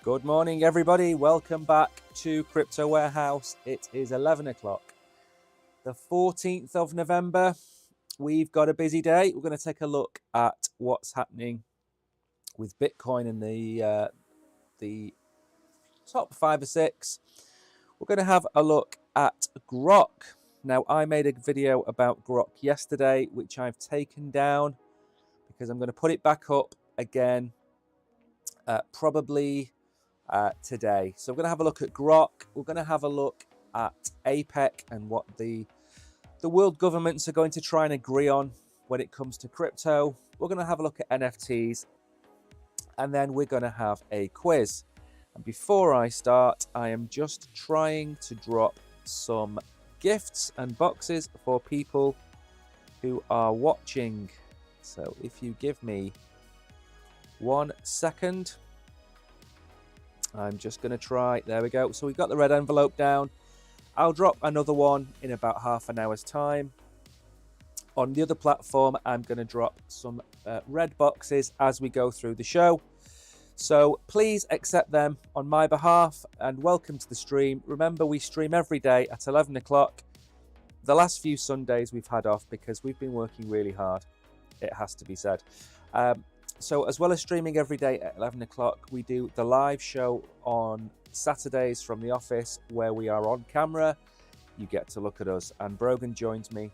Good morning, everybody. Welcome back to Crypto Warehouse. It is 11 o'clock, the 14th of November. We've got a busy day. We're going to take a look at what's happening with Bitcoin and the top 5 or 6. We're going to have a look at Grok. Now, I made a video about Grok yesterday, which I've taken down because I'm going to put it back up again, probably today. So we're going to have a look at Grok. We're going to have a look at APEC and what the world governments are going to try and agree on when it comes to crypto. We're going to have a look at NFTs, and then we're going to have a quiz. And before I start, I am just trying to drop some gifts and boxes for people who are watching. So if you give me 1 second, I'm just going to try. There we go. So we've got the red envelope down. I'll drop another one in about half an hour's time. On the other platform, I'm going to drop some red boxes as we go through the show. So please accept them on my behalf and welcome to the stream. Remember, we stream every day at 11 o'clock. The last few Sundays we've had off because we've been working really hard. It has to be said. So as well as streaming every day at 11 o'clock, we do the live show on Saturdays from the office where we are on camera. You get to look at us, and Brogan joins me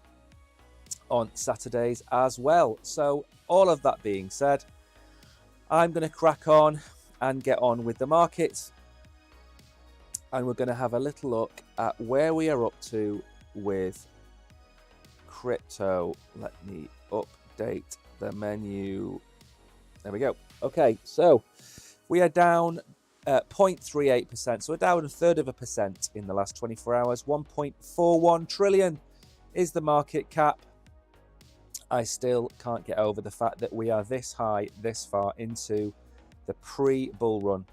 on Saturdays as well. So all of that being said, I'm going to crack on and get on with the markets, and we're going to have a little look at where we are up to with crypto. Let me update the menu. There we go. Okay, so we are down 0.38%. So we're down 1/3% in the last 24 hours. 1.41 trillion is the market cap. I still can't get over the fact that we are this high, this far into the pre-bull run.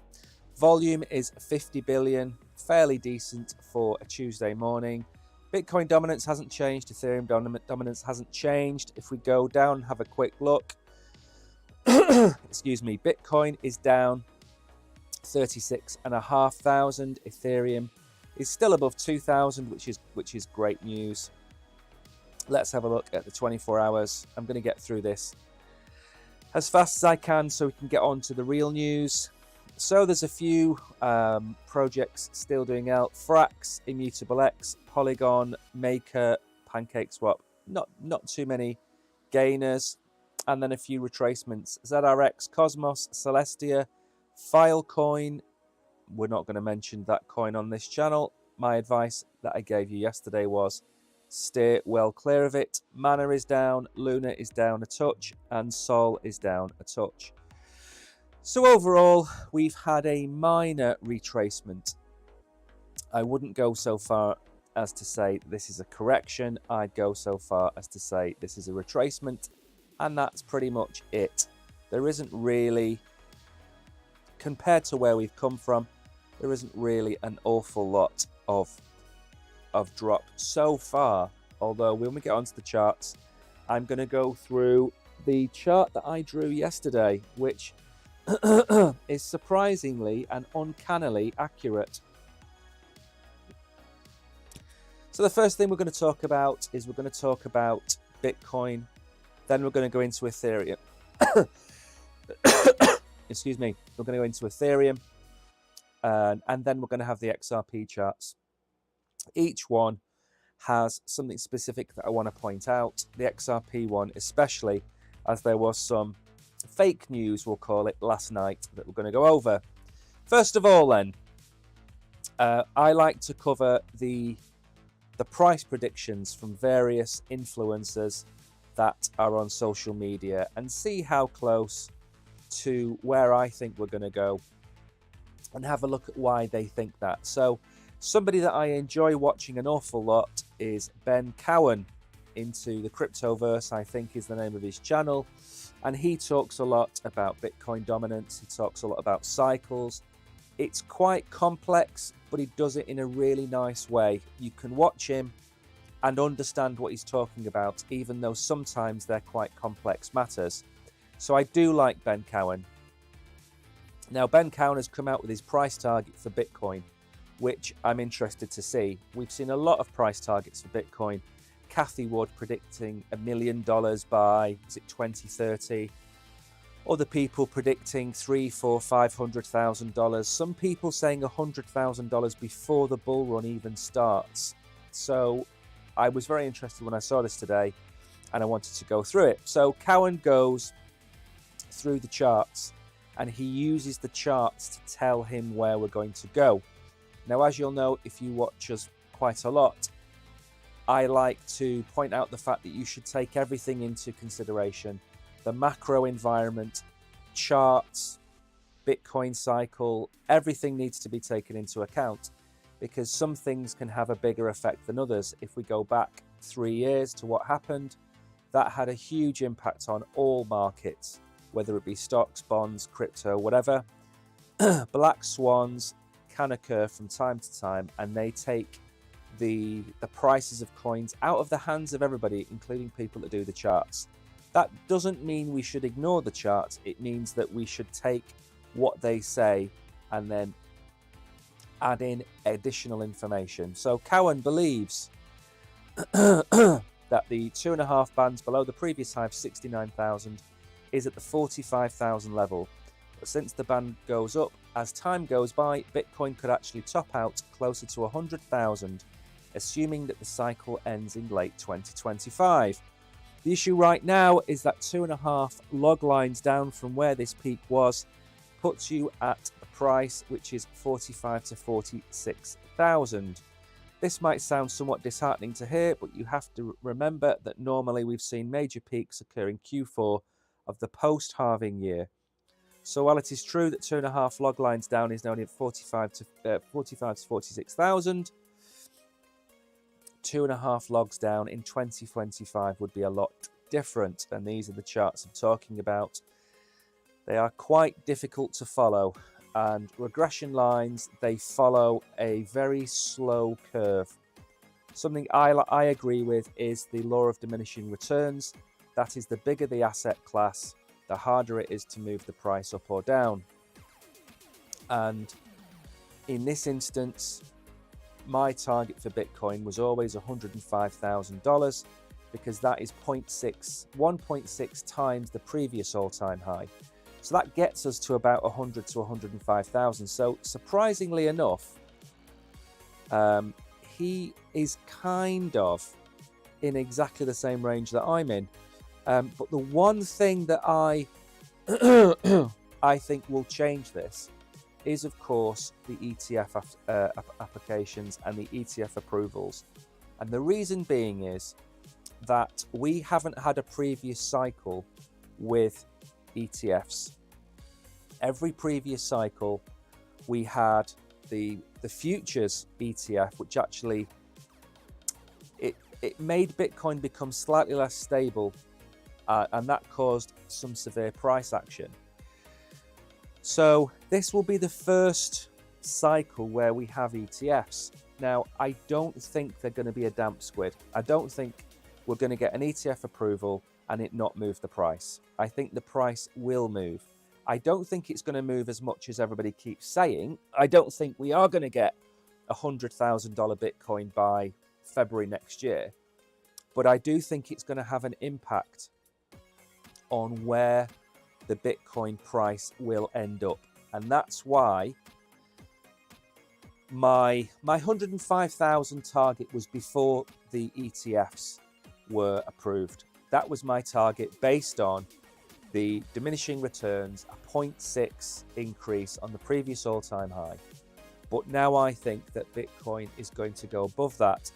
Volume is 50 billion, fairly decent for a Tuesday morning. Bitcoin dominance hasn't changed. Ethereum dominance hasn't changed. If we go down and have a quick look, excuse me, Bitcoin is down 36,500. Ethereum is still above 2,000, which is great news. Let's have a look at the 24 hours. I'm going to get through this as fast as I can so we can get on to the real news. So there's a few projects still doing out. Frax, Immutable X, Polygon, Maker, PancakeSwap. Not too many gainers. And then a few retracements. ZRX, Cosmos, Celestia, Filecoin. We're not going to mention that coin on this channel. My advice that I gave you yesterday was steer well clear of it. Mana is down, Luna is down a touch, and Sol is down a touch. So overall, we've had a minor retracement. I wouldn't go so far as to say this is a correction. I'd go so far as to say this is a retracement. And that's pretty much it. There isn't really, compared to where we've come from, there isn't really an awful lot of drop so far. Although when we get onto the charts, I'm going to go through the chart that I drew yesterday, which is surprisingly and uncannily accurate. So the first thing we're going to talk about is we're going to talk about Bitcoin. Then we're going to go into Ethereum. Excuse me. We're going to go into Ethereum. And then we're going to have the XRP charts. Each one has something specific that I want to point out. The XRP one especially, as there was some fake news, we'll call it, last night that we're going to go over. First of all then, I like to cover the price predictions from various influencers that are on social media and see how close to where I think we're going to go and have a look at why they think that. So somebody that I enjoy watching an awful lot is Ben Cowan, into the Cryptoverse, I think is the name of his channel, and he talks a lot about Bitcoin dominance. He talks a lot about cycles. It's quite complex, but he does it in a really nice way. You can watch him and understand what he's talking about, even though sometimes they're quite complex matters. So I do like Ben Cowan. Now, Ben Cowan has come out with his price target for Bitcoin, which I'm interested to see. We've seen a lot of price targets for Bitcoin. Cathie Wood predicting $1 million by, is it 2030? Other people predicting $300,000, $400,000, $500,000. Some people saying $100,000 before the bull run even starts. So I was very interested when I saw this today, and I wanted to go through it. So Cowan goes through the charts, and he uses the charts to tell him where we're going to go. Now, as you'll know, if you watch us quite a lot, I like to point out the fact that you should take everything into consideration. The macro environment, charts, Bitcoin cycle, everything needs to be taken into account, because some things can have a bigger effect than others. If we go back 3 years to what happened, that had a huge impact on all markets, whether it be stocks, bonds, crypto, whatever. Black swans can occur from time to time, and they take the prices of coins out of the hands of everybody, including people that do the charts. That doesn't mean we should ignore the charts. It means that we should take what they say and then add in additional information. So Cowan believes that the 2.5 bands below the previous high of 69,000 is at the 45,000 level. But since the band goes up, as time goes by, Bitcoin could actually top out closer to 100,000, assuming that the cycle ends in late 2025. The issue right now is that 2.5 log lines down from where this peak was puts you at a price which is 45 to 46,000. This might sound somewhat disheartening to hear, but you have to remember that normally we've seen major peaks occur in Q4 of the post-halving year. So while it is true that 2.5 log lines down is only at 45 to 46,000, 2.5 logs down in 2025 would be a lot different, and these are the charts I'm talking about. They are quite difficult to follow, and regression lines, they follow a very slow curve. Something I agree with is the law of diminishing returns. That is, the bigger the asset class, the harder it is to move the price up or down. And in this instance, my target for Bitcoin was always $105,000, because that is 1.6 times the previous all-time high. So that gets us to about 100 to 105,000. So surprisingly enough, he is kind of in exactly the same range that I'm in. But the one thing that I think will change this is, of course, the ETF applications and the ETF approvals. And the reason being is that we haven't had a previous cycle with ETFs. Every previous cycle, we had the futures ETF, which actually it made Bitcoin become slightly less stable, and that caused some severe price action. So this will be the first cycle where we have ETFs. Now, I don't think they're going to be a damp squid. I don't think we're going to get an ETF approval and it not move the price. I think the price will move. I don't think it's going to move as much as everybody keeps saying. I don't think we are going to get $100,000 Bitcoin by February next year. But I do think it's going to have an impact on where the Bitcoin price will end up. And that's why my 105,000 target was before the ETFs were approved. That was my target based on the diminishing returns, a 0.6 increase on the previous all-time high. But now I think that Bitcoin is going to go above that.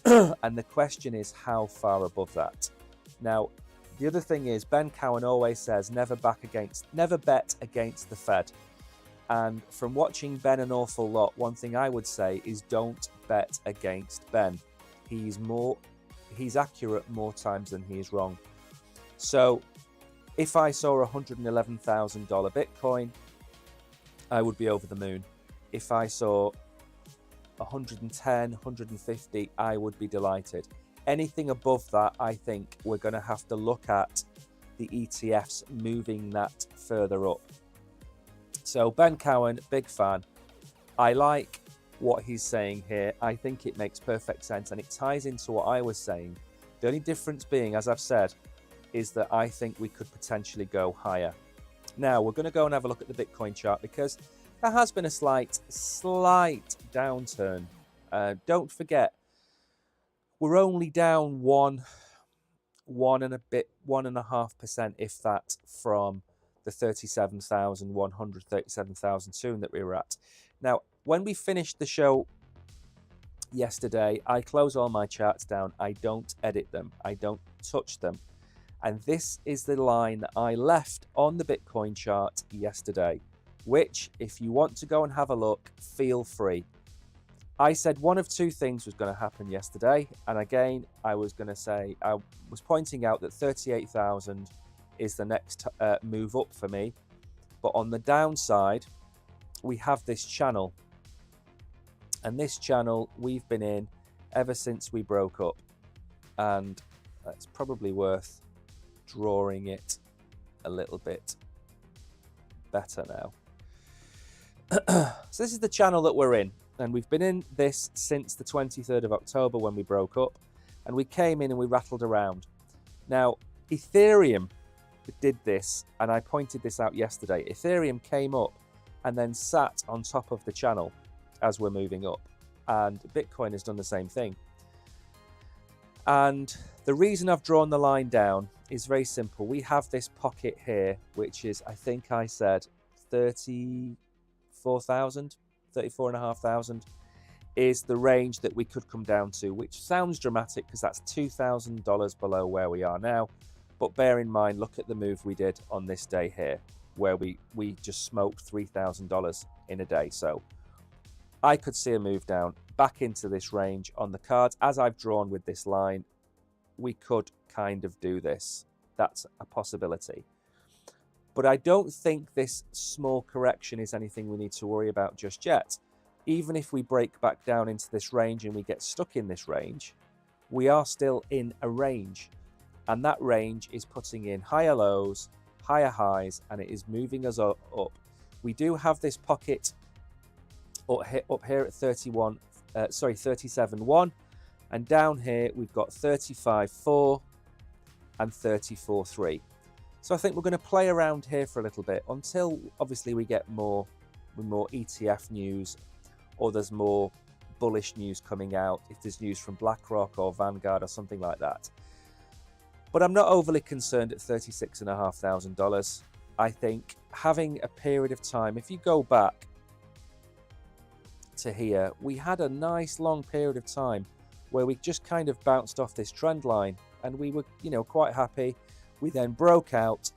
And the question is, how far above that? Now, the other thing is, Ben Cowan always says, never bet against the Fed. And from watching Ben an awful lot, one thing I would say is don't bet against Ben. He's accurate more times than he is wrong. So if I saw $111,000 Bitcoin, I would be over the moon. If I saw 110, 150, I would be delighted. Anything above that, I think we're going to have to look at the ETFs moving that further up. So Ben Cowan, big fan. I like what he's saying here. I think it makes perfect sense and it ties into what I was saying. The only difference being, as I've said, is that I think we could potentially go higher. Now, we're going to go and have a look at the Bitcoin chart because there has been a slight downturn. Don't forget, we're only down 1.5%, if that, from the 37,100, 37,002 that we were at. Now, when we finished the show yesterday, I close all my charts down. I don't edit them. I don't touch them. And this is the line that I left on the Bitcoin chart yesterday, which, if you want to go and have a look, feel free. I said one of two things was going to happen yesterday. And again, I was pointing out that 38,000 is the next move up for me. But on the downside, we have this channel. And this channel we've been in ever since we broke up. And it's probably worth drawing it a little bit better now. So this is the channel that we're in. And we've been in this since the 23rd of October when we broke up. And we came in and we rattled around. Now, Ethereum did this, and I pointed this out yesterday. Ethereum came up and then sat on top of the channel as we're moving up. And Bitcoin has done the same thing. And the reason I've drawn the line down is very simple. We have this pocket here, which is, I think I said, 34,000, 34,500 is the range that we could come down to, which sounds dramatic because that's $2,000 below where we are now. But bear in mind, look at the move we did on this day here, where we just smoked $3,000 in a day. So I could see a move down back into this range on the cards. As I've drawn with this line, we could kind of do this. That's a possibility. But I don't think this small correction is anything we need to worry about just yet. Even if we break back down into this range and we get stuck in this range, we are still in a range. And that range is putting in higher lows, higher highs, and it is moving us up. We do have this pocket up here at 37.1, and down here we've got 35.4 and 34.3. So I think we're going to play around here for a little bit until obviously we get more ETF news, or there's more bullish news coming out, if there's news from BlackRock or Vanguard or something like that. But I'm not overly concerned at $36,500. I think having a period of time, if you go back to here, we had a nice long period of time where we just kind of bounced off this trend line and we were, quite happy. We then broke out.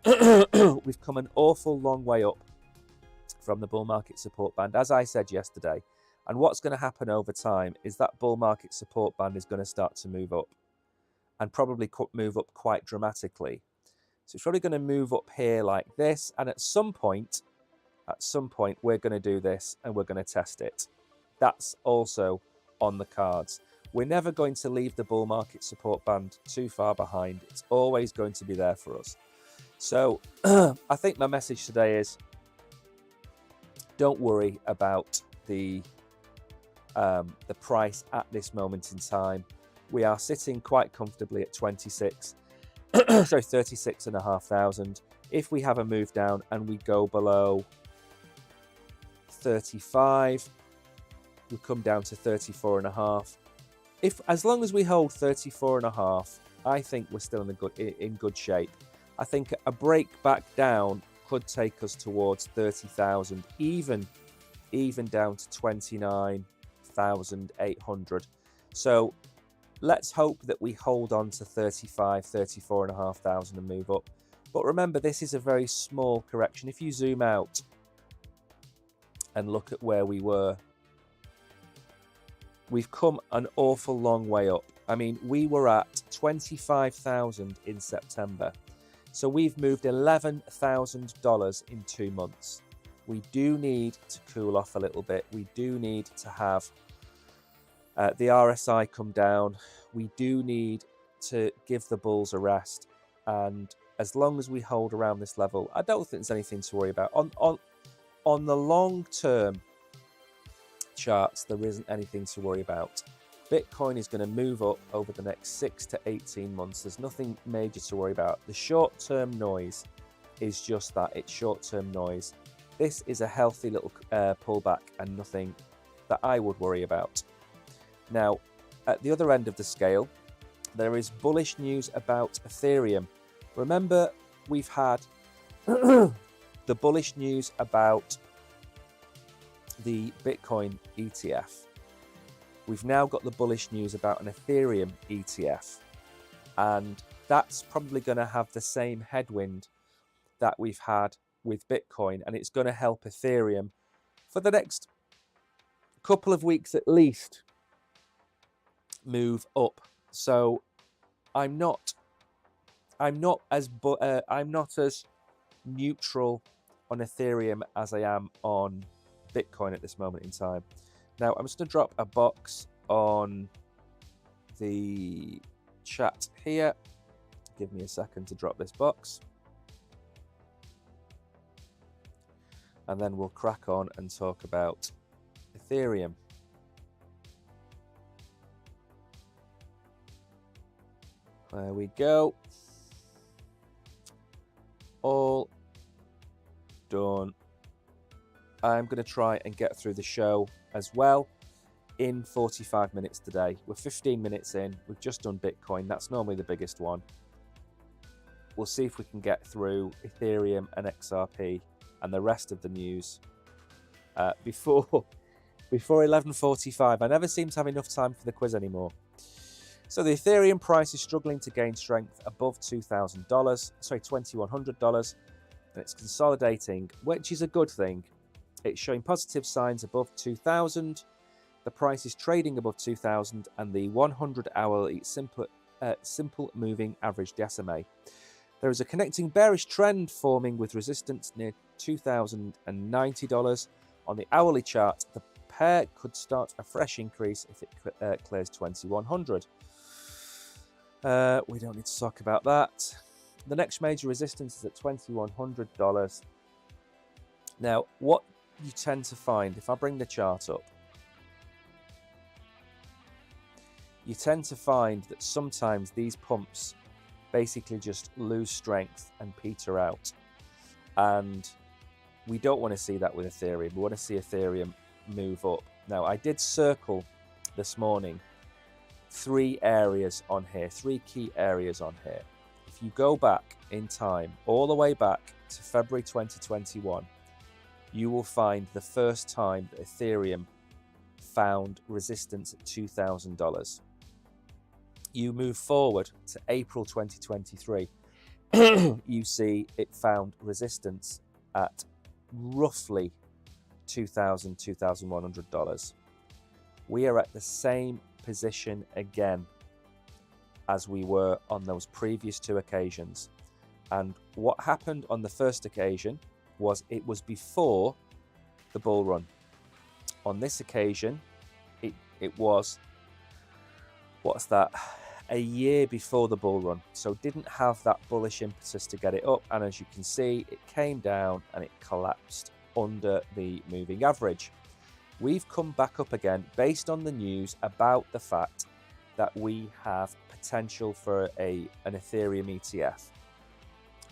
We've come an awful long way up from the bull market support band, as I said yesterday. And what's going to happen over time is that bull market support band is going to start to move up, and probably move up quite dramatically. So it's probably going to move up here like this. And at some point, we're going to do this and we're going to test it. That's also on the cards. We're never going to leave the bull market support band too far behind. It's always going to be there for us. So I think my message today is, don't worry about the price at this moment in time. We are sitting quite comfortably at 36,500. If we have a move down and we go below 35, we come down to 34.5. As long as we hold 34.5, I think we're still in good shape. I think a break back down could take us towards 30,000, even down to 29,800. So let's hope that we hold on to 34,500 and move up. But remember, this is a very small correction. If you zoom out and look at where we were, we've come an awful long way up. I mean, we were at 25,000 in September. So we've moved $11,000 in 2 months. We do need to cool off a little bit. We do need to have the RSI come down. We do need to give the bulls a rest. And as long as we hold around this level, I don't think there's anything to worry about. On the long-term charts, there isn't anything to worry about. Bitcoin is going to move up over the next 6 to 18 months. There's nothing major to worry about. The short-term noise is just that. It's short-term noise. This is a healthy little pullback and nothing that I would worry about. Now, at the other end of the scale, there is bullish news about Ethereum. Remember, we've had the bullish news about the Bitcoin ETF. We've now got the bullish news about an Ethereum ETF. And that's probably going to have the same headwind that we've had with Bitcoin. And it's going to help Ethereum for the next couple of weeks at least move up. So I'm not as neutral on Ethereum as I am on Bitcoin at this moment in time. Now I'm just going to drop a box on the chat here. Give me a second to drop this box, and then we'll crack on and talk about Ethereum. There we go. All done. I'm going to try and get through the show as well in 45 minutes today. We're 15 minutes in. We've just done Bitcoin. That's normally the biggest one. We'll see if we can get through Ethereum and XRP and the rest of the news before 11:45. I never seem to have enough time for the quiz anymore. So the Ethereum price is struggling to gain strength above $2,100, and it's consolidating, which is a good thing. It's showing positive signs above 2,000. The price is trading above 2,000 and the 100-hourly simple moving average DSMA. There is a connecting bearish trend forming with resistance near $2,090. On the hourly chart, the pair could start a fresh increase if it clears 2,100. We don't need to talk about that. The next major resistance is at $2,100. Now, what you tend to find, if I bring the chart up, you tend to find that sometimes these pumps basically just lose strength and peter out. And we don't want to see that with Ethereum. We want to see Ethereum move up. Now, I did circle this morning 3 areas on here, 3 key areas on here. If you go back in time, all the way back to February 2021, you will find the first time that Ethereum found resistance at $2,000. You move forward to April 2023, you see it found resistance at roughly $2,000, $2,100. We are at the same position again as we were on those previous 2 occasions. And what happened on the first occasion was it was before the bull run. On this occasion, it was, what's that, a year before the bull run. So didn't have that bullish impetus to get it up. And as you can see, it came down and it collapsed under the moving average. We've come back up again based on the news about the fact that we have potential for an Ethereum ETF.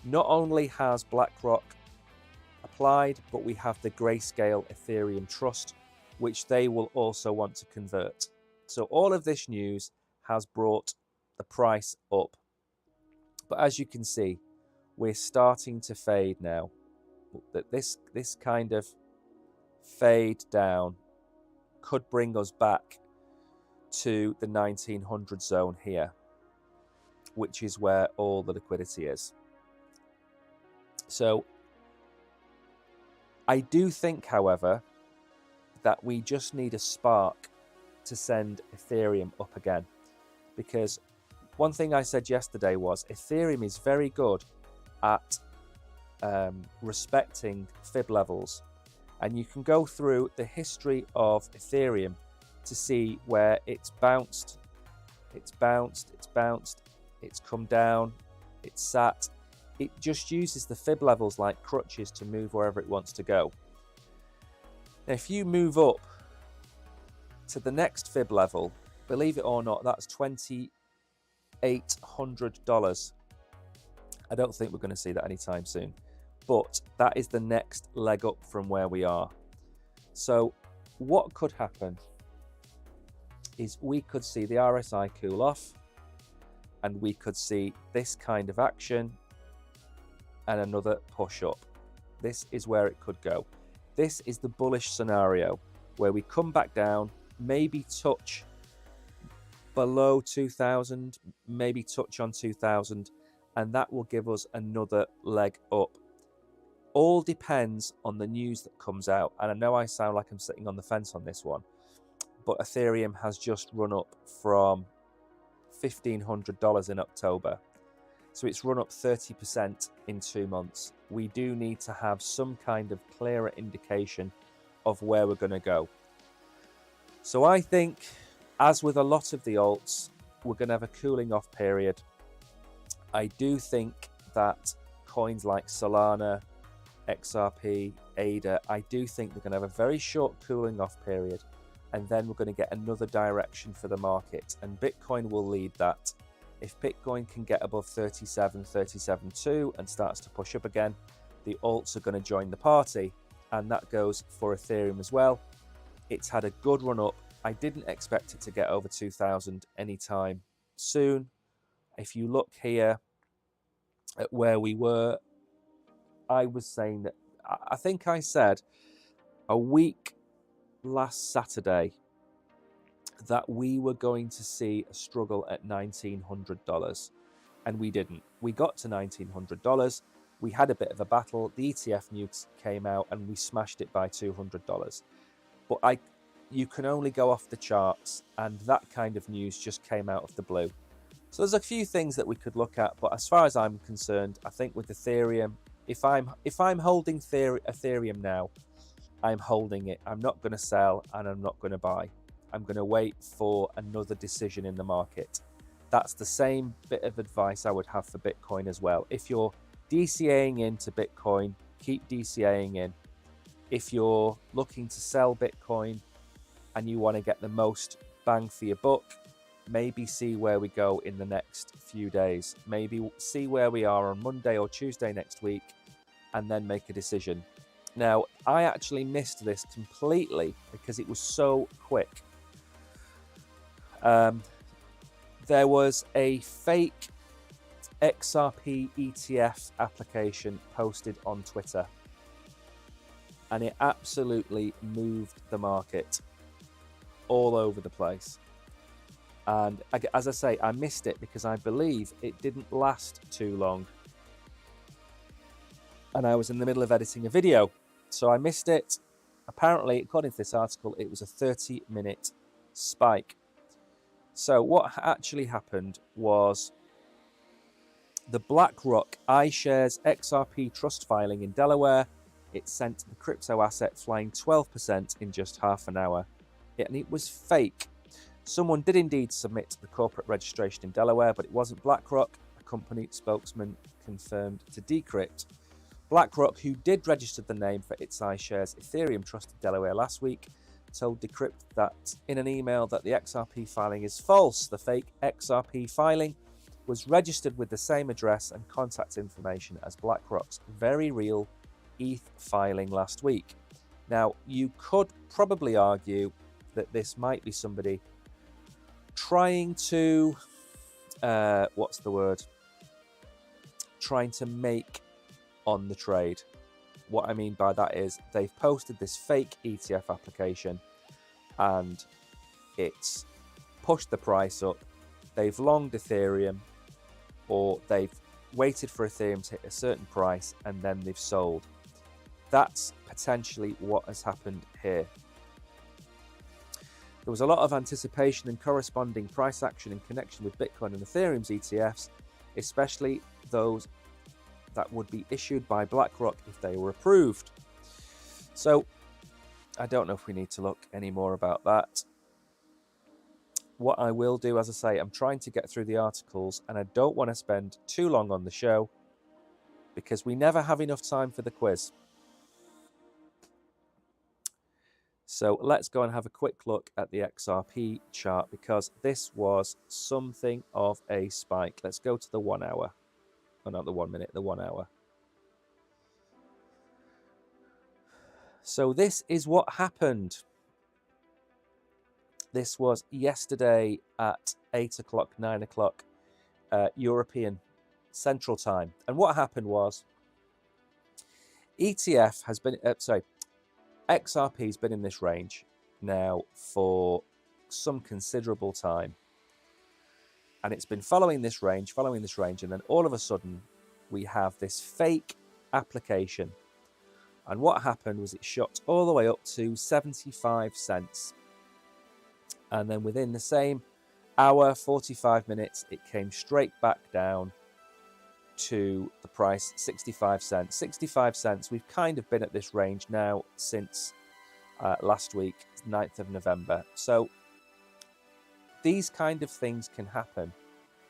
Not only has BlackRock applied, but we have the Grayscale Ethereum Trust, which they will also want to convert. So all of this news has brought the price up. But as you can see, we're starting to fade now. That this kind of fade down could bring us back to the 1900 zone here, which is where all the liquidity is. So I do think, however, that we just need a spark to send Ethereum up again. Because one thing I said yesterday was Ethereum is very good at respecting fib levels. And you can go through the history of Ethereum to see where it's bounced, it's come down, it's sat. It just uses the fib levels like crutches to move wherever it wants to go. Now, if you move up to the next fib level, believe it or not, that's $2,800. I don't think we're going to see that anytime soon, but that is the next leg up from where we are. So what could happen is we could see the RSI cool off, and we could see this kind of action and another push up. This is where it could go. This is the bullish scenario where we come back down, maybe touch below 2000, maybe touch on 2000, and that will give us another leg up. All depends on the news that comes out. And I know I sound like I'm sitting on the fence on this one, but Ethereum has just run up from $1,500 in October. So it's run up 30% in 2 months. We do need to have some kind of clearer indication of where we're going to go. So I think, as with a lot of the alts, we're going to have a cooling off period. I do think that coins like Solana, XRP, ADA, I do think they're going to have a very short cooling off period, and then we're going to get another direction for the market, and Bitcoin will lead that. If Bitcoin can get above 37.2 and starts to push up again, the alts are going to join the party, and that goes for Ethereum as well. It's had a good run up. I didn't expect it to get over 2000 anytime soon. If you look here at where we were, I was saying that, I think I said a week last Saturday that we were going to see a struggle at $1,900, and we didn't. We got to $1,900. We had a bit of a battle. The ETF news came out and we smashed it by $200. But you can only go off the charts, and that kind of news just came out of the blue. So there's a few things that we could look at, but as far as I'm concerned, I think with Ethereum, if I'm holding Ethereum now, I'm holding it. I'm not going to sell and I'm not going to buy. I'm going to wait for another decision in the market. That's the same bit of advice I would have for Bitcoin as well. If you're DCAing into Bitcoin, keep DCAing in. If you're looking to sell Bitcoin and you want to get the most bang for your buck, maybe see where we go in the next few days. Maybe see where we are on Monday or Tuesday next week and then make a decision. Now, I actually missed this completely because it was so quick. There was a fake XRP ETF application posted on Twitter, and it absolutely moved the market all over the place. And as I say, I missed it because I believe it didn't last too long. And I was in the middle of editing a video, so I missed it. Apparently, according to this article, it was a 30-minute spike. So what actually happened was the BlackRock iShares XRP trust filing in Delaware, it sent the crypto asset flying 12% in just half an hour. And it was fake. Someone did indeed submit the corporate registration in Delaware, but it wasn't BlackRock. A company spokesman confirmed to Decrypt. BlackRock, who did register the name for its iShares Ethereum trust in Delaware last week, told Decrypt that in an email that the XRP filing is false. The fake XRP filing was registered with the same address and contact information as BlackRock's very real ETH filing last week. Now, you could probably argue that this might be somebody trying to, trying to make on the trade. What I mean by that is they've posted this fake ETF application and it's pushed the price up. They've longed Ethereum, or they've waited for Ethereum to hit a certain price and then they've sold. That's potentially what has happened here. There was a lot of anticipation and corresponding price action in connection with Bitcoin and Ethereum's ETFs, especially those that would be issued by BlackRock if they were approved. So I don't know if we need to look any more about that. What I will do, as I say, I'm trying to get through the articles and I don't want to spend too long on the show because we never have enough time for the quiz. So let's go and have a quick look at the XRP chart, because this was something of a spike. Let's go to the 1 hour. Oh, not the 1 minute, the 1 hour. So this is what happened. This was yesterday at 8 o'clock, 9 o'clock European Central Time. And what happened was ETF has been, XRP has been in this range now for some considerable time. And it's been following this range, and then all of a sudden we have this fake application. And what happened was it shot all the way up to 75 cents. And then within the same hour, 45 minutes, it came straight back down to the price 65 cents. 65 cents, we've kind of been at this range now since last week, 9th of November. So these kind of things can happen.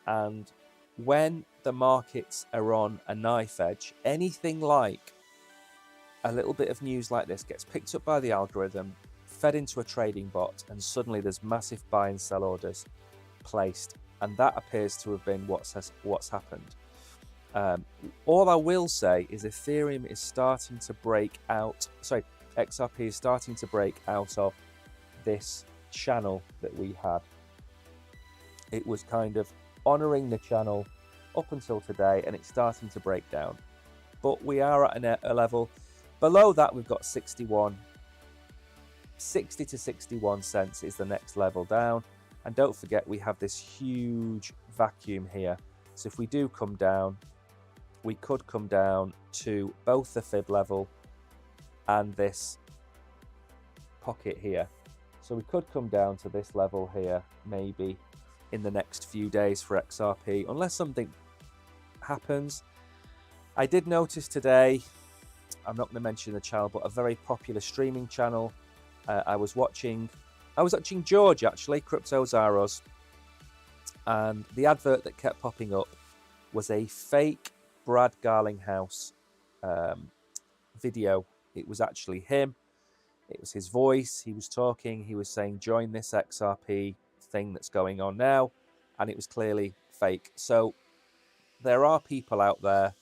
And when the markets are on a knife edge, anything like a little bit of news like this gets picked up by the algorithm, fed into a trading bot, and suddenly there's massive buy and sell orders placed. And that appears to have been what's happened. All I will say is Ethereum is starting to break out. Sorry, XRP is starting to break out of this channel that we had. It was kind of honoring the channel up until today, and it's starting to break down. But we are at a level below that. We've got 60 to 61 cents is the next level down. And don't forget, we have this huge vacuum here. So if we do come down, we could come down to both the fib level and this pocket here. So we could come down to this level here, maybe in the next few days for XRP, unless something happens. I did notice today, I'm not going to mention the channel, but a very popular streaming channel. I was watching George, actually, Cryptozaros, and the advert that kept popping up was a fake Brad Garlinghouse video. It was actually him. It was his voice. He was talking. He was saying, join this XRP thing that's going on now. And it was clearly fake. So there are people out there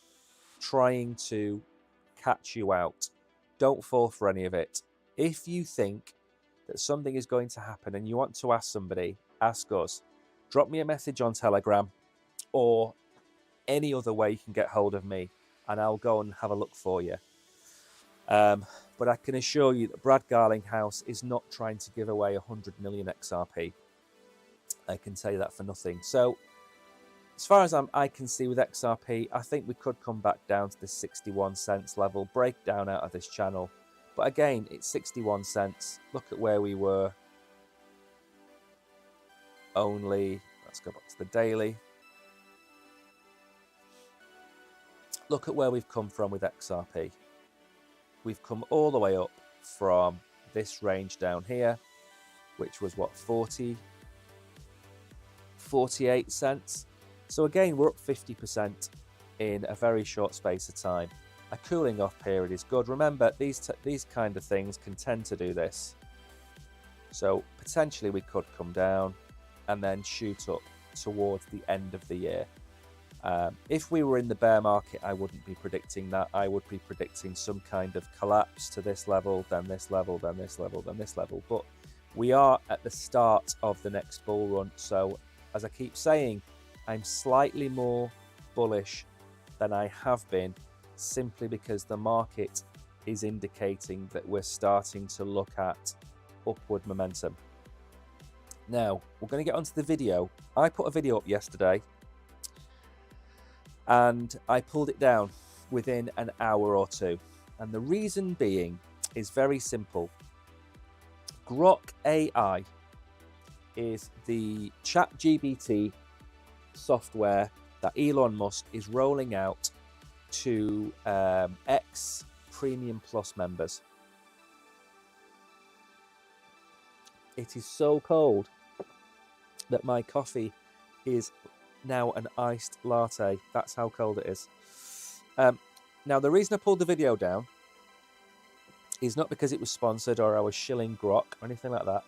trying to catch you out. Don't fall for any of it. If you think that something is going to happen and you want to ask somebody, ask us. Drop me a message on Telegram or any other way you can get hold of me, and I'll go and have a look for you. But I can assure you that Brad Garlinghouse is not trying to give away 100 million XRP. I can tell you that for nothing. So as far as I can see with XRP, I think we could come back down to the 61 cents level, break down out of this channel. But again, it's 61 cents. Look at where we were only, let's go back to the daily. Look at where we've come from with XRP. We've come all the way up from this range down here, which was what, 48 cents. So again, we're up 50% in a very short space of time. A cooling off period is good. Remember, these kind of things can tend to do this. So potentially we could come down and then shoot up towards the end of the year. If we were in the bear market, I wouldn't be predicting that. I would be predicting some kind of collapse to this level, then this level, then this level, then this level. But we are at the start of the next bull run. So as I keep saying, I'm slightly more bullish than I have been, simply because the market is indicating that we're starting to look at upward momentum. Now, we're going to get onto the video. I put a video up yesterday and I pulled it down within an hour or two. And the reason being is very simple. Grok AI is the ChatGPT software that Elon Musk is rolling out to X Premium Plus members. It is so cold that my coffee is now an iced latte. That's how cold it is. Now, the reason I pulled the video down is not because it was sponsored or I was shilling grok or anything like that.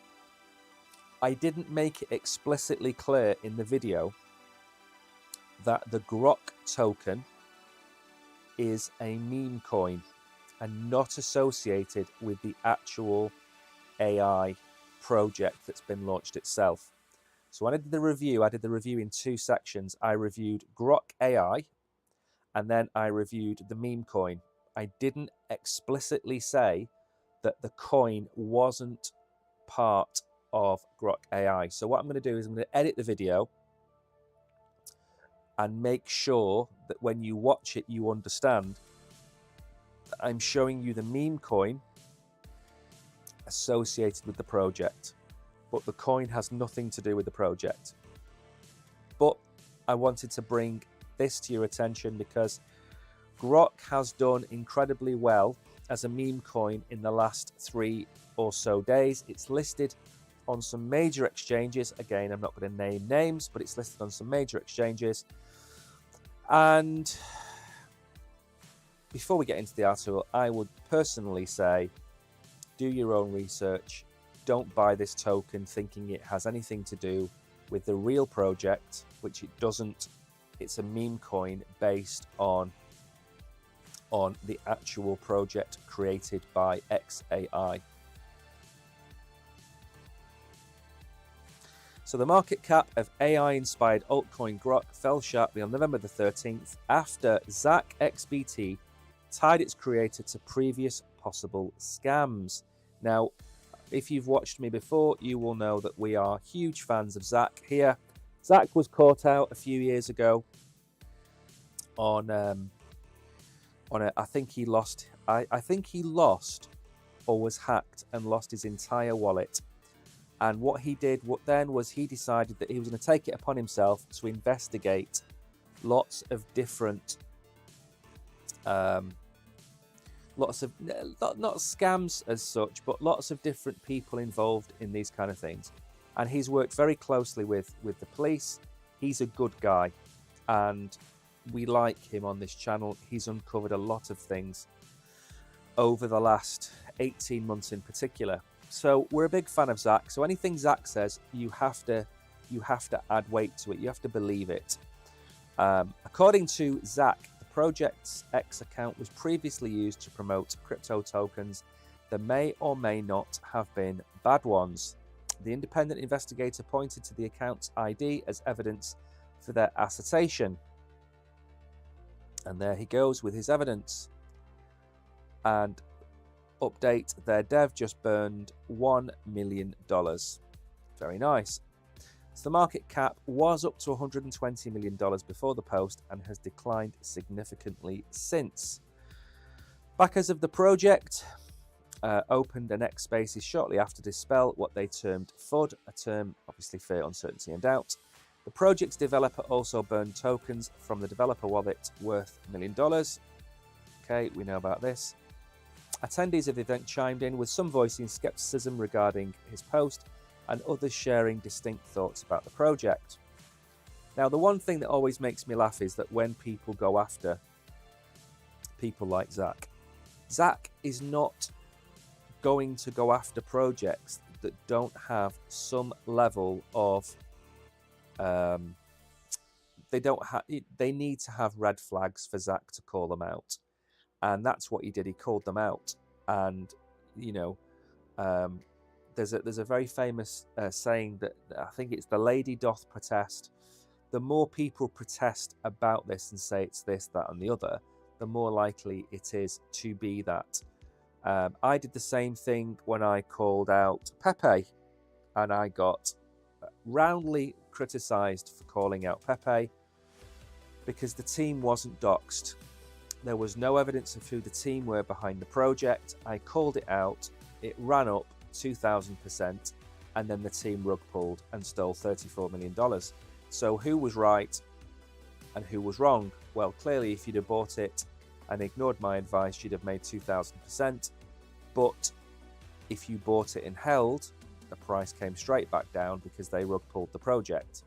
I didn't make it explicitly clear in the video that the grok token is a meme coin and not associated with the actual AI project that's been launched itself. So when I did the review in two sections. I reviewed grok AI and then I reviewed the meme coin. I didn't explicitly say that the coin wasn't part of grok AI. So what I'm going to do is I'm going to edit the video and make sure that when you watch it, you understand that I'm showing you the meme coin associated with the project, but the coin has nothing to do with the project. But I wanted to bring this to your attention because grok has done incredibly well as a meme coin in the last 3 or so days. It's listed on some major exchanges. Again, I'm not going to name names, but it's listed on some major exchanges. And before we get into the article, I would personally say, do your own research. Don't buy this token thinking it has anything to do with the real project, which it doesn't. It's a meme coin based on the actual project created by XAI. So the market cap of AI-inspired altcoin grok fell sharply on November the 13th after Zach XBT tied its creator to previous possible scams. Now, if you've watched me before, you will know that we are huge fans of Zach here. Zach was caught out a few years ago on I think he lost or was hacked and lost his entire wallet. And what he did then was he decided that he was going to take it upon himself to investigate lots of different, not scams as such, but lots of different people involved in these kind of things. And he's worked very closely with the police. He's a good guy, and we like him on this channel. He's uncovered a lot of things over the last 18 months in particular. So we're a big fan of Zach. So anything Zach says, you have to add weight to it. You have to believe it. According to Zach, the project's X account was previously used to promote crypto tokens. There may or may not have been bad ones. The independent investigator pointed to the account's ID as evidence for their assertion. And there he goes with his evidence. And update, their dev just burned $1 million. Very nice. So the market cap was up to $120 million before the post and has declined significantly since. Backers of the project opened an X Spaces shortly after dispel what they termed FUD, a term obviously fear, uncertainty and doubt. The project's developer also burned tokens from the developer wallet worth $1 million. Okay, we know about this. Attendees of the event chimed in, with some voicing skepticism regarding his post and others sharing distinct thoughts about the project. Now, the one thing that always makes me laugh is that when people go after people like Zach, Zach is not going to go after projects that don't have some level of they need to have red flags for Zach to call them out. And that's what he did. He called them out. And, you know, there's a very famous saying that I think it's the lady doth protest. The more people protest about this and say it's this, that, and the other, the more likely it is to be that. I did the same thing when I called out Pepe, and I got roundly criticised for calling out Pepe because the team wasn't doxed. There was no evidence of who the team were behind the project. I called it out. It ran up 2,000%, and then the team rug pulled and stole $34 million. So who was right and who was wrong? Well, clearly, if you'd have bought it and ignored my advice, you'd have made 2,000%. But if you bought it and held, the price came straight back down because they rug pulled the project.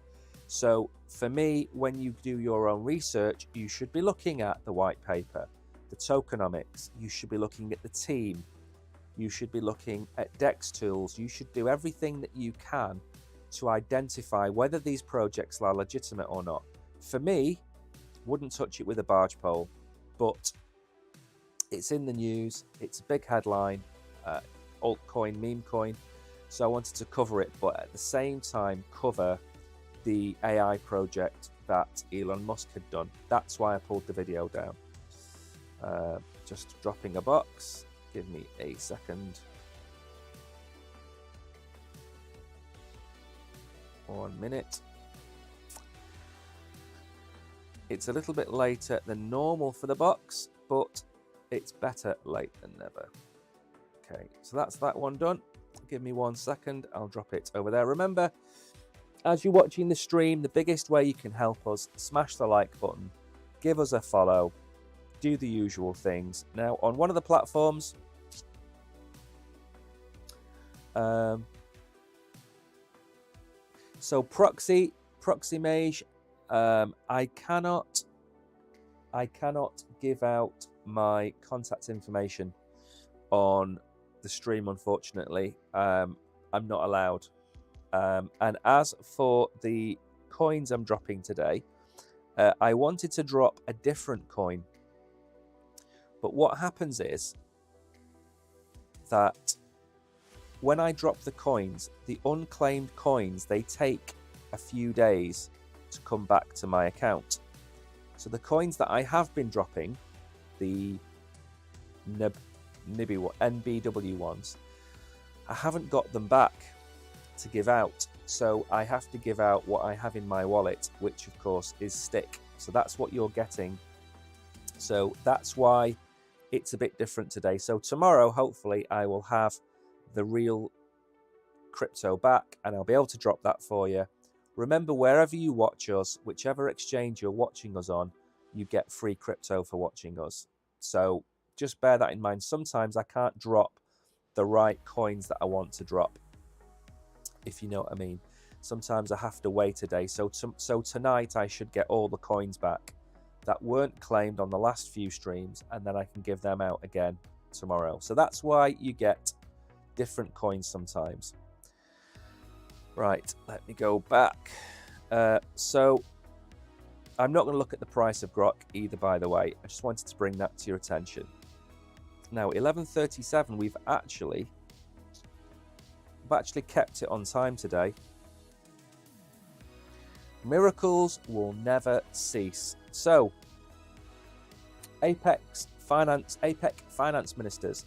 So for me, when you do your own research, you should be looking at the white paper, the tokenomics. You should be looking at the team. You should be looking at DEX tools. You should do everything that you can to identify whether these projects are legitimate or not. For me, wouldn't touch it with a barge pole, but it's in the news. It's a big headline, altcoin, meme coin. So I wanted to cover it, but at the same time cover the AI project that Elon Musk had done. That's why I pulled the video down. Just dropping a box. Give me a second. 1 minute. It's a little bit later than normal for the box, but it's better late than never. Okay, so that's that one done. Give me 1 second. I'll drop it over there. Remember, as you're watching the stream, the biggest way you can help us, smash the like button, give us a follow, do the usual things. Now, on one of the platforms, so Proxy Mage, I cannot give out my contact information on the stream, unfortunately. I'm not allowed. And as for the coins I'm dropping today, I wanted to drop a different coin, but what happens is that when I drop the coins, the unclaimed coins, they take a few days to come back to my account. So the coins that I have been dropping, the NBW ones, I haven't got them back to give out. So I have to give out what I have in my wallet, which of course is stick. So that's what you're getting. So that's why it's a bit different today. So tomorrow, hopefully, I will have the real crypto back and I'll be able to drop that for you. Remember, wherever you watch us, whichever exchange you're watching us on, you get free crypto for watching us. So just bear that in mind. Sometimes I can't drop the right coins that I want to drop, if you know what I mean. Sometimes I have to wait a day. So tonight I should get all the coins back that weren't claimed on the last few streams, and then I can give them out again tomorrow. So that's why you get different coins sometimes. Right, let me go back. So I'm not going to look at the price of Grok either, by the way. I just wanted to bring that to your attention. Now, 11:37, we've actually kept it on time today. Miracles will never cease. So, APEC finance ministers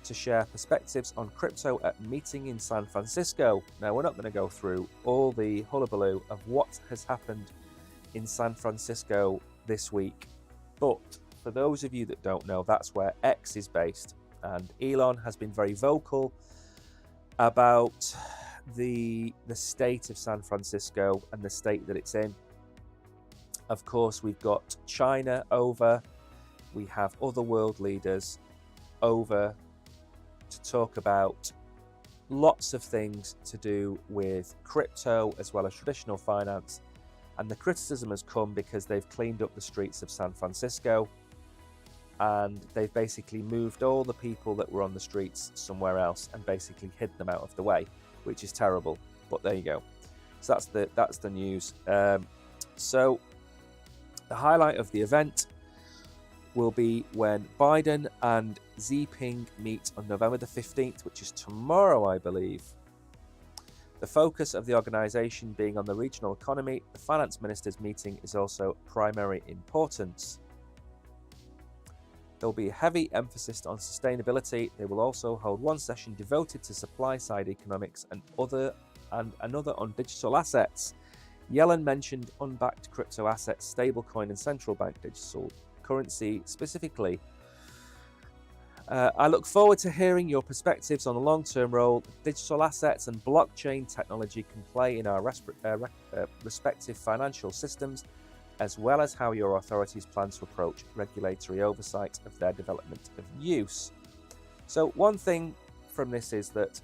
to share perspectives on crypto at meeting in San Francisco. Now, we're not going to go through all the hullabaloo of what has happened in San Francisco this week, but for those of you that don't know, that's where X is based, and Elon has been very vocal about the state of San Francisco and the state that it's in. Of course, we've got China over, we have other world leaders over to talk about lots of things to do with crypto as well as traditional finance. And the criticism has come because they've cleaned up the streets of San Francisco and they've basically moved all the people that were on the streets somewhere else and basically hid them out of the way, which is terrible. But there you go. So that's the news. So the highlight of the event will be when Biden and Xi Jinping meet on November the 15th, which is tomorrow, I believe. The focus of the organisation being on the regional economy, the finance ministers' meeting is also primary importance. There will be a heavy emphasis on sustainability. They will also hold one session devoted to supply-side economics and another on digital assets. Yellen mentioned unbacked crypto assets, stablecoin and central bank digital currency specifically. I look forward to hearing your perspectives on the long-term role digital assets and blockchain technology can play in our respective financial systems, as well as how your authorities plan to approach regulatory oversight of their development of use. So one thing from this is that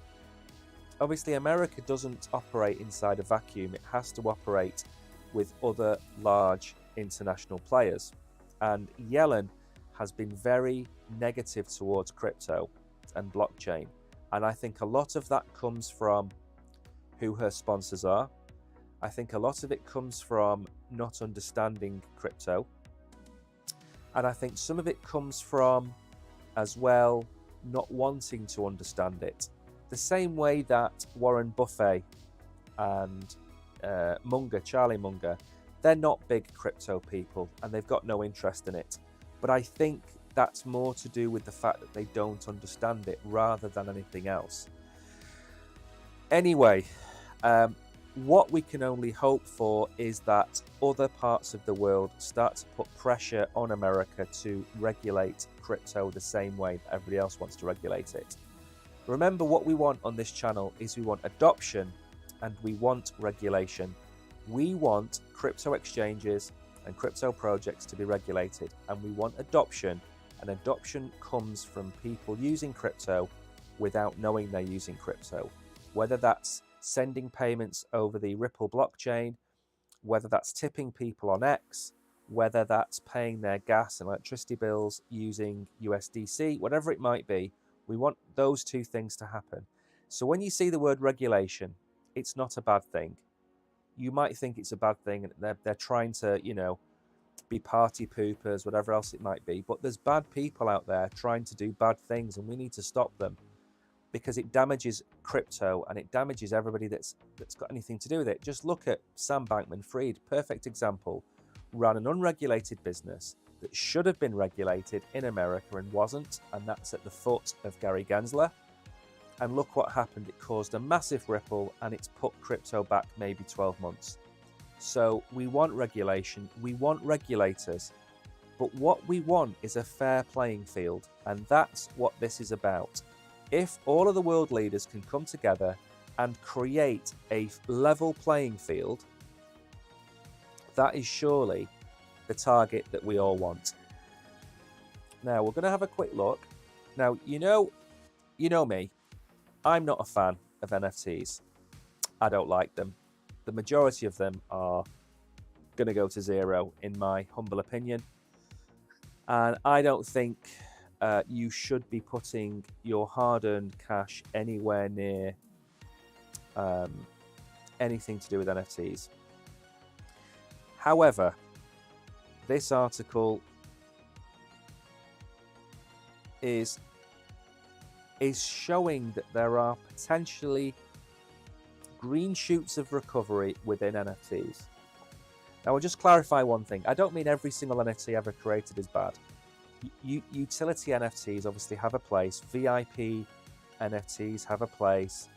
obviously America doesn't operate inside a vacuum. It has to operate with other large international players. And Yellen has been very negative towards crypto. and blockchain. And I think a lot of that comes from who her sponsors are. I think a lot of it comes from not understanding crypto. And I think some of it comes from, as well, not wanting to understand it. The same way that Warren Buffett and Charlie Munger, they're not big crypto people and they've got no interest in it. But I think that's more to do with the fact that they don't understand it rather than anything else. Anyway, what we can only hope for is that other parts of the world start to put pressure on America to regulate crypto the same way that everybody else wants to regulate it. Remember, what we want on this channel is we want adoption and we want regulation. We want crypto exchanges and crypto projects to be regulated, and we want adoption, and adoption comes from people using crypto without knowing they're using crypto, whether that's sending payments over the Ripple blockchain, whether that's tipping people on X, whether that's paying their gas and electricity bills using USDC, whatever it might be. We want those two things to happen. So when you see the word regulation, it's not a bad thing. You might think it's a bad thing, and they're trying to, be party poopers, whatever else it might be. But there's bad people out there trying to do bad things, and we need to stop them, because it damages crypto and it damages everybody that's got anything to do with it. Just look at Sam Bankman-Fried, perfect example, ran an unregulated business that should have been regulated in America and wasn't, and that's at the foot of Gary Gensler. And look what happened. It caused a massive ripple, and it's put crypto back maybe 12 months. So we want regulation, we want regulators, but what we want is a fair playing field, and that's what this is about. If all of the world leaders can come together and create a level playing field, that is surely the target that we all want. Now, we're going to have a quick look. Now, you know me, I'm not a fan of NFTs. I don't like them. The majority of them are going to go to zero, in my humble opinion. And I don't think you should be putting your hard-earned cash anywhere near anything to do with NFTs. However, this article is showing that there are potentially green shoots of recovery within NFTs. Now, I'll just clarify one thing. I don't mean every single NFT ever created is bad. Utility NFTs obviously have a place. VIP NFTs have a place.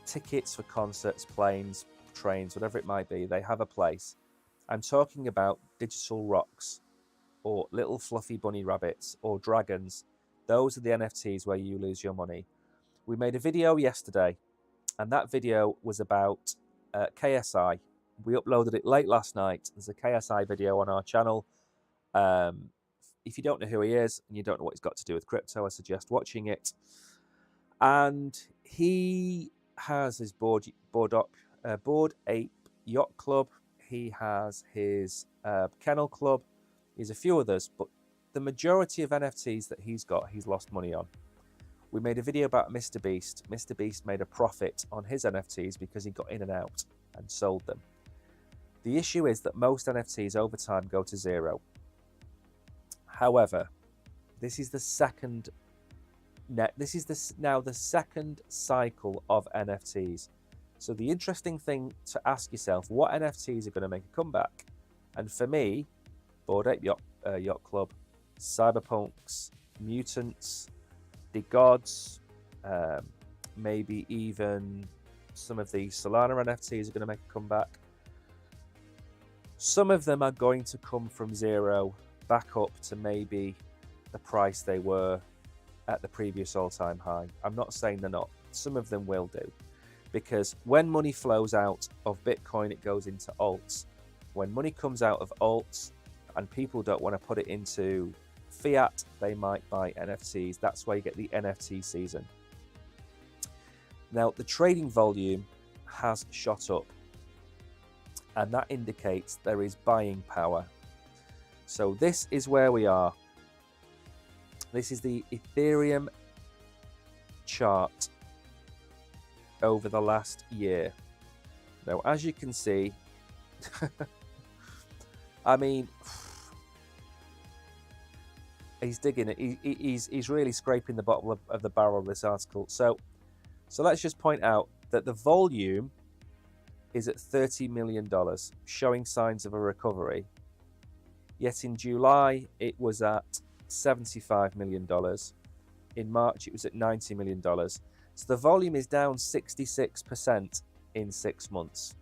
Tickets for concerts, planes, trains, whatever it might be, they have a place. I'm talking about digital rocks or little fluffy bunny rabbits or dragons. Those are the NFTs where you lose your money. We made a video yesterday, and that video was about KSI. We uploaded it late last night. There's a KSI video on our channel. If you don't know who he is and you don't know what he's got to do with crypto, I suggest watching it. And he has his Bored Ape Yacht Club. He has his Kennel Club. There's a few others, but the majority of NFTs that he's got, he's lost money on. We made a video about Mr. Beast. Mr. Beast made a profit on his NFTs because he got in and out and sold them. The issue is that most NFTs over time go to zero. However, this is now the second cycle of NFTs. So the interesting thing to ask yourself, what NFTs are going to make a comeback? And for me, Bored Ape Yacht Club, Cyberpunks, Mutants, The Gods, maybe even some of the Solana NFTs are going to make a comeback. Some of them are going to come from zero back up to maybe the price they were at the previous all-time high. I'm not saying they're not. Some of them will do. Because when money flows out of Bitcoin, it goes into alts. When money comes out of alts and people don't want to put it into fiat, they might buy NFTs. That's why you get the NFT season. Now, the trading volume has shot up, and that indicates there is buying power. So this is where we are. This is the Ethereum chart over the last year. Now, as you can see, I mean, he's digging it. He's really scraping the bottom of the barrel of this article. So let's just point out that the volume is at $30 million, showing signs of a recovery. Yet in July, it was at $75 million. In March, it was at $90 million. So the volume is down 66% in 6 months.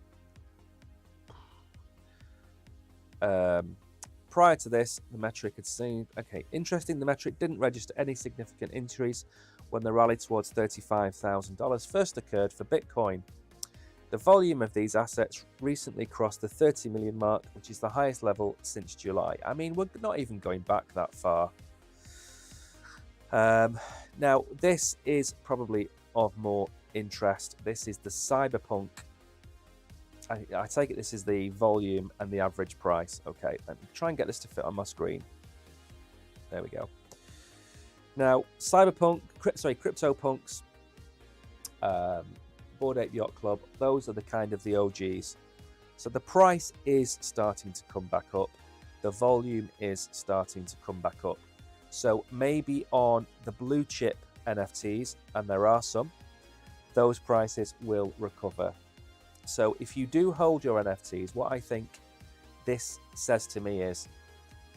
Prior to this, the metric had seen, okay, interesting, the metric didn't register any significant increase when the rally towards $35,000 first occurred for Bitcoin. The volume of these assets recently crossed the 30 million mark, which is the highest level since July. I mean, we're not even going back that far. Now, this is probably of more interest. This is the Cyberpunk. I take it this is the volume and the average price. Okay, let me try and get this to fit on my screen. There we go. Now, CryptoPunks, Bored Ape Yacht Club, those are the kind of the OGs. So the price is starting to come back up. The volume is starting to come back up. So maybe on the blue chip NFTs, and there are some, those prices will recover. So if you do hold your NFTs, what I think this says to me is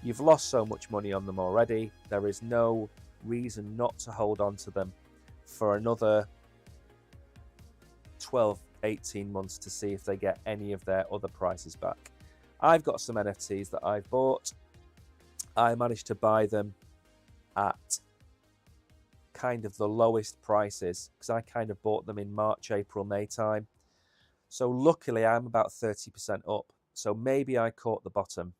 you've lost so much money on them already. There is no reason not to hold on to them for another 12, 18 months to see if they get any of their other prices back. I've got some NFTs that I've bought. I managed to buy them at kind of the lowest prices because I kind of bought them in March, April, May time. So luckily I'm about 30% up. So maybe I caught the bottom,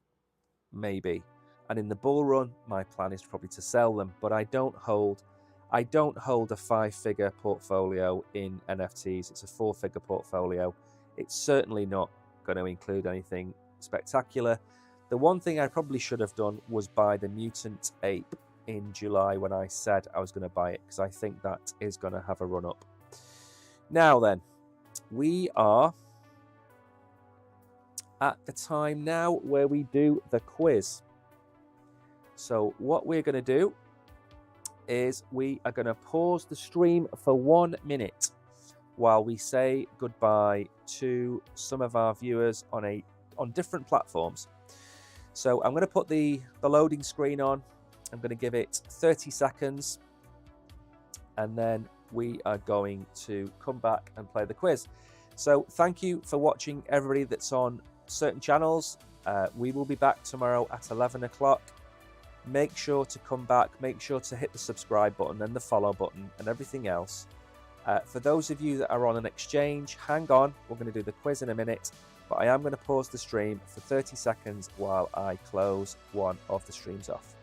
maybe. And in the bull run, my plan is probably to sell them, but I don't hold a 5-figure portfolio in NFTs. It's a 4-figure portfolio. It's certainly not going to include anything spectacular. The one thing I probably should have done was buy the Mutant Ape in July when I said I was going to buy it, because I think that is going to have a run up. Now then, we are at the time now where we do the quiz. So what we're going to do is we are going to pause the stream for 1 minute while we say goodbye to some of our viewers on different platforms. So I'm going to put the loading screen on. I'm going to give it 30 seconds, and then we are going to come back and play the quiz. So thank you for watching, everybody that's on certain channels. We will be back tomorrow at 11 o'clock. Make sure to come back. Make sure to hit the subscribe button and the follow button and everything else. For those of you that are on an exchange, hang on. We're going to do the quiz in a minute, but I am going to pause the stream for 30 seconds while I close one of the streams off.